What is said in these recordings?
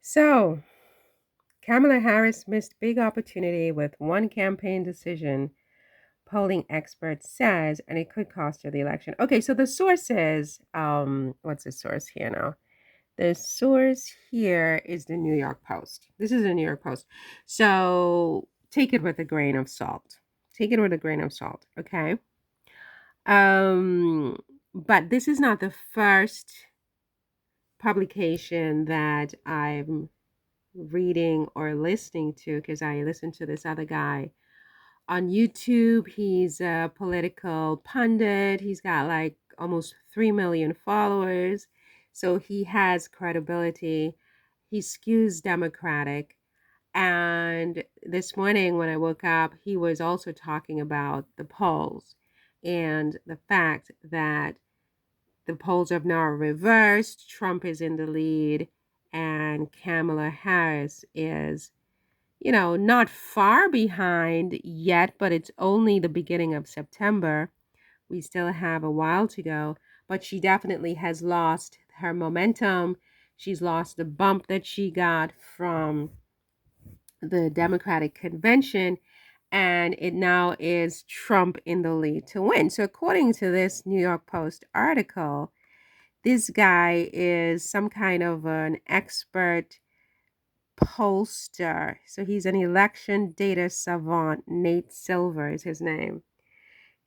So, Kamala Harris missed big opportunity with one campaign decision, polling expert says, and it could cost her the election. Okay, so the source is, what's the source here now? The source here is the New York Post. This is the New York Post. So take it with a grain of salt. Take it with a grain of salt, okay? Um, but this is not the first publication that I'm reading or listening to because I listen to this other guy on YouTube. He's a political pundit. He's got like almost 3 million followers. So he has credibility. He skews Democratic. And this morning when I woke up, he was also talking about the polls and the fact that the polls have now reversed. Trump is in the lead, and Kamala Harris is, not far behind yet, but it's only the beginning of September. We still have a while to go, but she definitely has lost her momentum. She's lost the bump that she got from the Democratic convention, and it now is Trump in the lead to win. So, according to this New York Post article, this guy is some kind of an expert pollster. So he's an election data savant. Nate Silver is his name.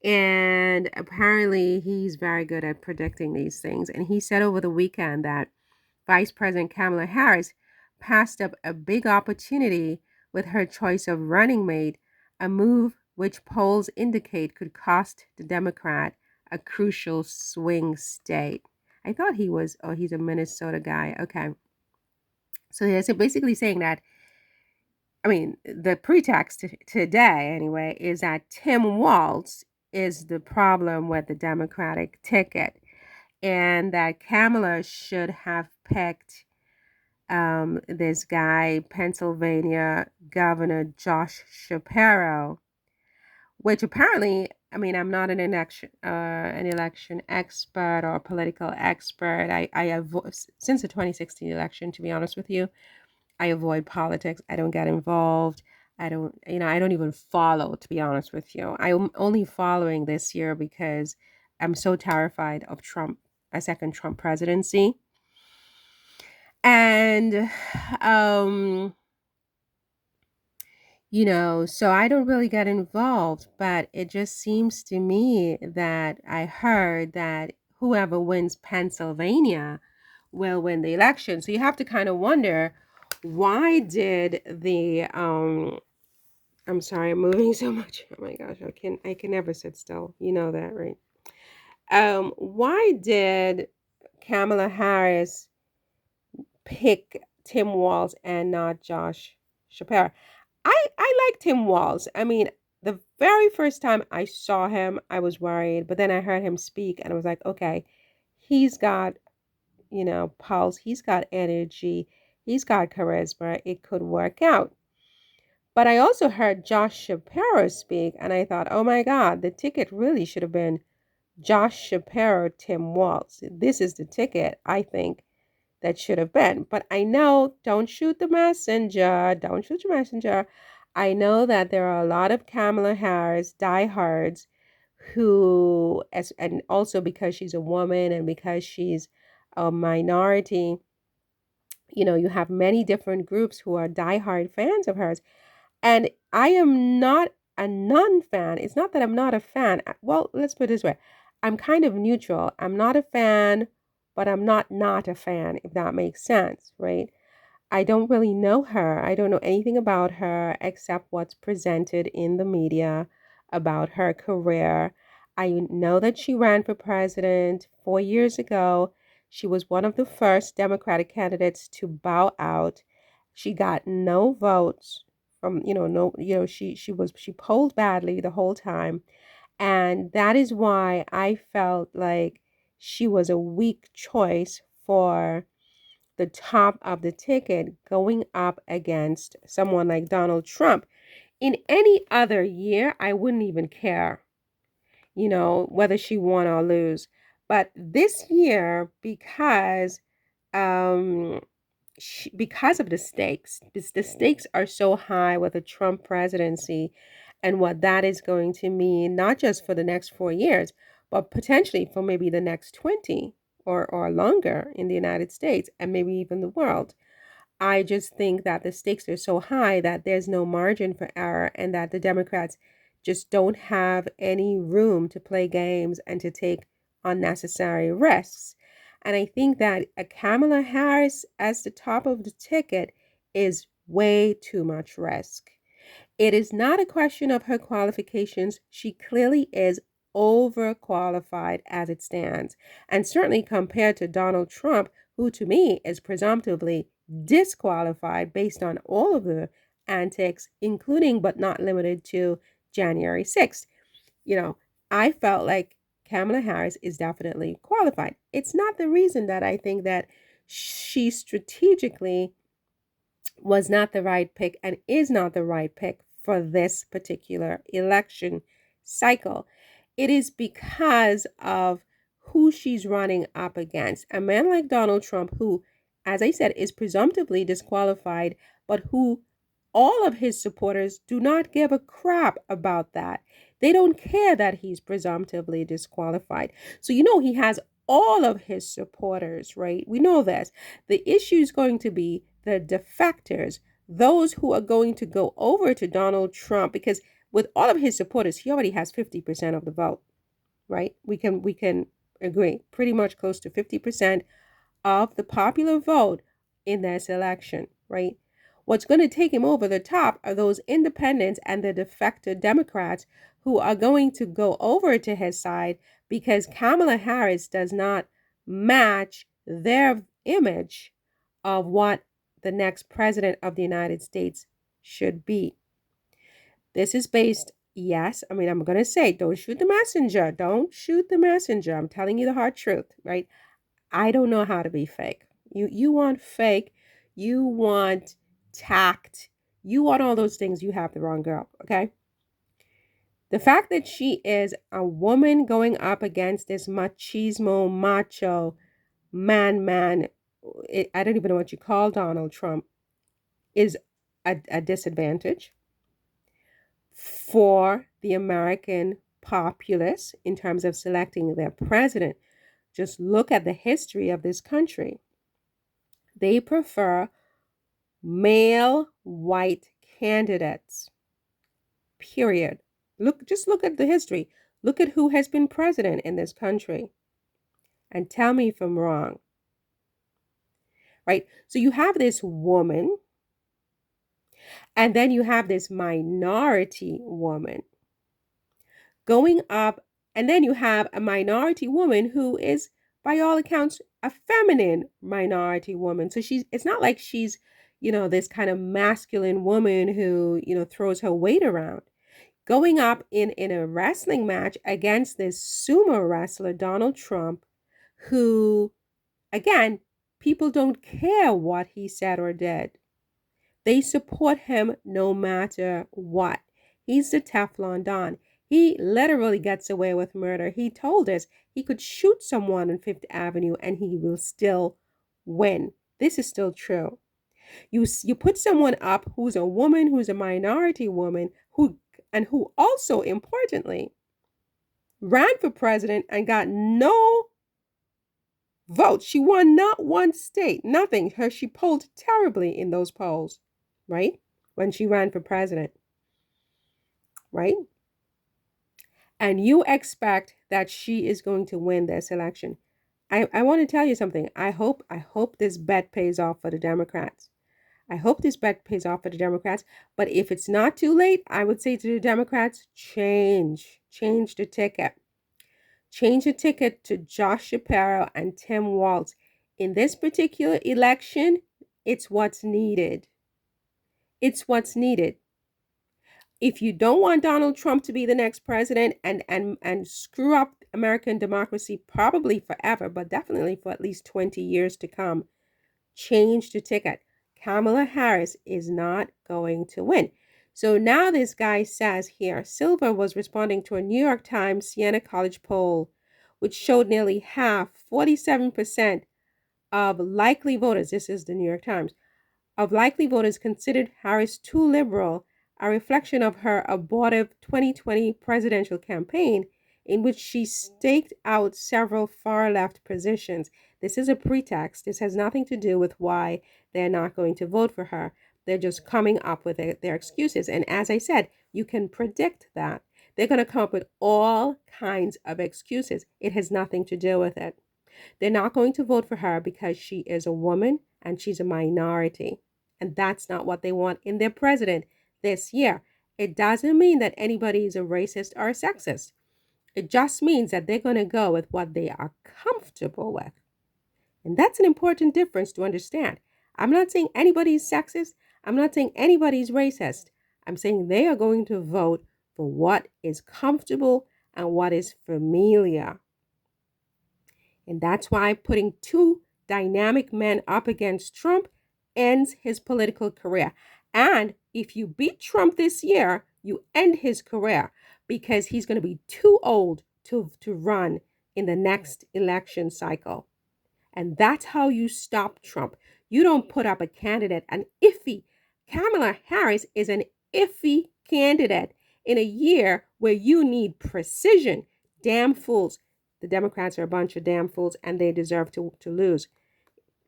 And apparently he's very good at predicting these things. And he said over the weekend that Vice President Kamala Harris passed up a big opportunity with her choice of running mate, a move which polls indicate could cost the Democrat a crucial swing state. I thought he's a Minnesota guy. Okay. So they're basically saying that, the pretext today, anyway, is that Tim Walz is the problem with the Democratic ticket, and that Kamala should have picked this guy, Pennsylvania Governor Josh Shapiro, which apparently, I'm not an election expert or a political expert. I avoid, since the 2016 election, to be honest with you, I avoid politics. I don't get involved. I don't even follow, to be honest with you. I'm only following this year because I'm so terrified of Trump, a second Trump presidency. And, um, so I don't really get involved, but it just seems to me that I heard that whoever wins Pennsylvania will win the election. So you have to kind of wonder, why did I'm sorry, I'm moving so much. Oh my gosh, I can never sit still. You know that, right? Why did Kamala Harris pick Tim Walz and not Josh Shapiro? I like Tim Walz. The very first time I saw him, I was worried, but then I heard him speak and I was like, okay, he's got, pulse, he's got energy, he's got charisma, it could work out. But I also heard Josh Shapiro speak, and I thought, oh my God, the ticket really should have been Josh Shapiro, Tim Walz. This is the ticket, I think, that should have been. But I know, don't shoot the messenger. Don't shoot your messenger. I know that there are a lot of Kamala Harris diehards and also because she's a woman and because she's a minority, you have many different groups who are diehard fans of hers. And I am not a non-fan. It's not that I'm not a fan. Well, let's put it this way. I'm kind of neutral. I'm not a fan, but I'm not a fan, if that makes sense, right? I don't really know her. I don't know anything about her except what's presented in the media about her career. I know that she ran for president 4 years ago. She was one of the first Democratic candidates to bow out. She got no votes from, no, she polled badly the whole time. And that is why I felt like she was a weak choice for the top of the ticket going up against someone like Donald Trump. In any other year, I wouldn't even care, whether she won or lose. But this year, because um, because of the stakes, the stakes are so high with the Trump presidency and what that is going to mean, not just for the next 4 years, but potentially for maybe the next 20 or longer in the United States and maybe even the world. I just think that the stakes are so high that there's no margin for error and that the Democrats just don't have any room to play games and to take unnecessary risks. And I think that a Kamala Harris as the top of the ticket is way too much risk. It is not a question of her qualifications. She clearly is overqualified as it stands. And certainly compared to Donald Trump, who to me is presumptively disqualified based on all of the antics, including but not limited to January 6th. You know, I felt like Kamala Harris is definitely qualified. It's not the reason that I think that she strategically was not the right pick and is not the right pick for this particular election cycle. It is because of who she's running up against. A man like Donald Trump, who, as I said, is presumptively disqualified, but who all of his supporters do not give a crap about that. They don't care that he's presumptively disqualified. So, he has all of his supporters, right? We know this. The issue is going to be the defectors, those who are going to go over to Donald Trump, because with all of his supporters, he already has 50% of the vote, right? We can agree, pretty much close to 50% of the popular vote in this election, right? What's going to take him over the top are those independents and the defected Democrats who are going to go over to his side because Kamala Harris does not match their image of what the next president of the United States should be. This is based, yes, I'm going to say, don't shoot the messenger. Don't shoot the messenger. I'm telling you the hard truth, right? I don't know how to be fake. You want fake, you want tact, you want all those things, you have the wrong girl, okay? The fact that she is a woman going up against this machismo, macho, man, I don't even know what you call Donald Trump, is a disadvantage for the American populace in terms of selecting their president. Just look at the history of this country. They prefer male white candidates. Period. Just look at the history. Look at who has been president in this country and tell me if I'm wrong. Right? So you have this woman and then you have this minority woman going up, and then you have a minority woman who is, by all accounts, a feminine minority woman. So it's not like she's, this kind of masculine woman who, throws her weight around. Going up in a wrestling match against this sumo wrestler, Donald Trump, who, again, people don't care what he said or did. They support him no matter what. He's the Teflon Don. He literally gets away with murder. He told us he could shoot someone on Fifth Avenue and he will still win. This is still true. You put someone up who's a woman, who's a minority woman, who also importantly ran for president and got no votes. She won not one state, nothing. She polled terribly in those polls, right? When she ran for president, right? And you expect that she is going to win this election. I want to tell you something. I hope this bet pays off for the Democrats. I hope this bet pays off for the Democrats. But if it's not too late, I would say to the Democrats, change the ticket. Change the ticket to Josh Shapiro and Tim Walz. In this particular election, it's what's needed. It's what's needed. If you don't want Donald Trump to be the next president and screw up American democracy probably forever, but definitely for at least 20 years to come, change the ticket. Kamala Harris is not going to win. So now this guy says here, Silver was responding to a New York Times Siena College poll, which showed nearly half, 47% of likely voters, this is the New York Times, of likely voters considered Harris too liberal, a reflection of her abortive 2020 presidential campaign in which she staked out several far left positions. This is a pretext. This has nothing to do with why they're not going to vote for her. They're just coming up with their excuses. And as I said, you can predict that. They're going to come up with all kinds of excuses. It has nothing to do with it. They're not going to vote for her because she is a woman and she's a minority. And that's not what they want in their president this year. It doesn't mean that anybody is a racist or a sexist. It just means that they're going to go with what they are comfortable with. And that's an important difference to understand. I'm not saying anybody's sexist. I'm not saying anybody's racist. I'm saying they are going to vote for what is comfortable and what is familiar. And that's why putting two dynamic men up against Trump ends his political career. And if you beat Trump this year, you end his career because he's going to be too old to run in the next election cycle. And that's how you stop Trump. You don't put up a candidate, an iffy. Kamala Harris is an iffy candidate in a year where you need precision. Damn fools. The Democrats are a bunch of damn fools and they deserve to lose.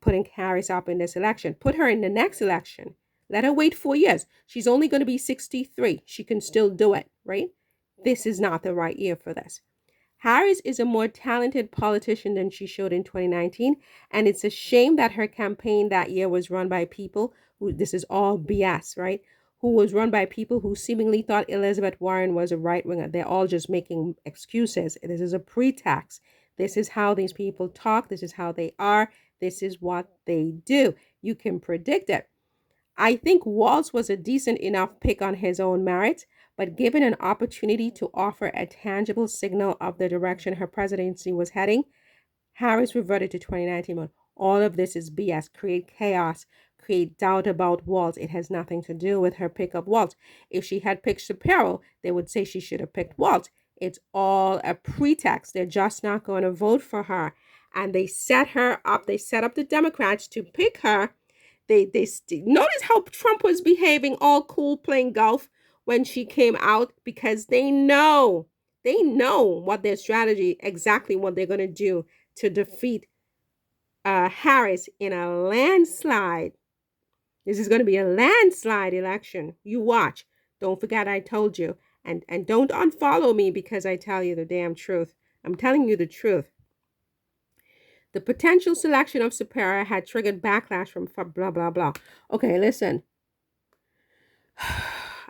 Putting Harris up in this election. Put her in the next election. Let her wait 4 years. She's only going to be 63. She can still do it, right? This is not the right year for this. Harris is a more talented politician than she showed in 2019, and it's a shame that her campaign that year was run by people who, this is all BS, right? Who was run by people who seemingly thought Elizabeth Warren was a right winger. They're all just making excuses. This is a pretext. This is how these people talk. This is how they are. This is what they do. You can predict it. I think Walz was a decent enough pick on his own merits, but given an opportunity to offer a tangible signal of the direction her presidency was heading, Harris reverted to 2019 mode. All of this is BS. Create chaos, create doubt about Walz. It has nothing to do with her pick of Walz. If she had picked Shapiro, they would say she should have picked Walz. It's all a pretext. They're just not going to vote for her. And they set her up. They set up the Democrats to pick her. They notice how Trump was behaving all cool playing golf when she came out because they know what their strategy, exactly what they're going to do to defeat Harris in a landslide. This is going to be a landslide election. You watch. Don't forget I told you. And don't unfollow me because I tell you the damn truth. I'm telling you the truth. The potential selection of Supera had triggered backlash from blah, blah, blah. Okay, listen.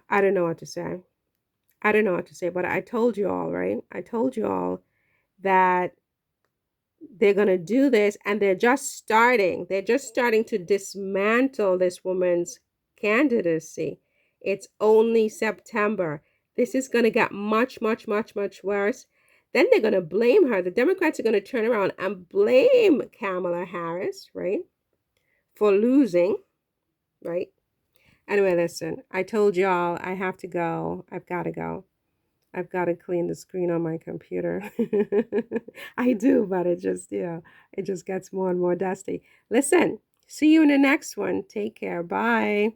I don't know what to say. I don't know what to say, but I told you all, right? I told you all that they're going to do this and they're just starting. They're just starting to dismantle this woman's candidacy. It's only September. This is going to get much, much, much, much worse. Then they're going to blame her. The Democrats are going to turn around and blame Kamala Harris, right, for losing, right? Anyway, listen, I told y'all I have to go. I've got to go. I've got to clean the screen on my computer. I do, but it just, it just gets more and more dusty. Listen, see you in the next one. Take care. Bye.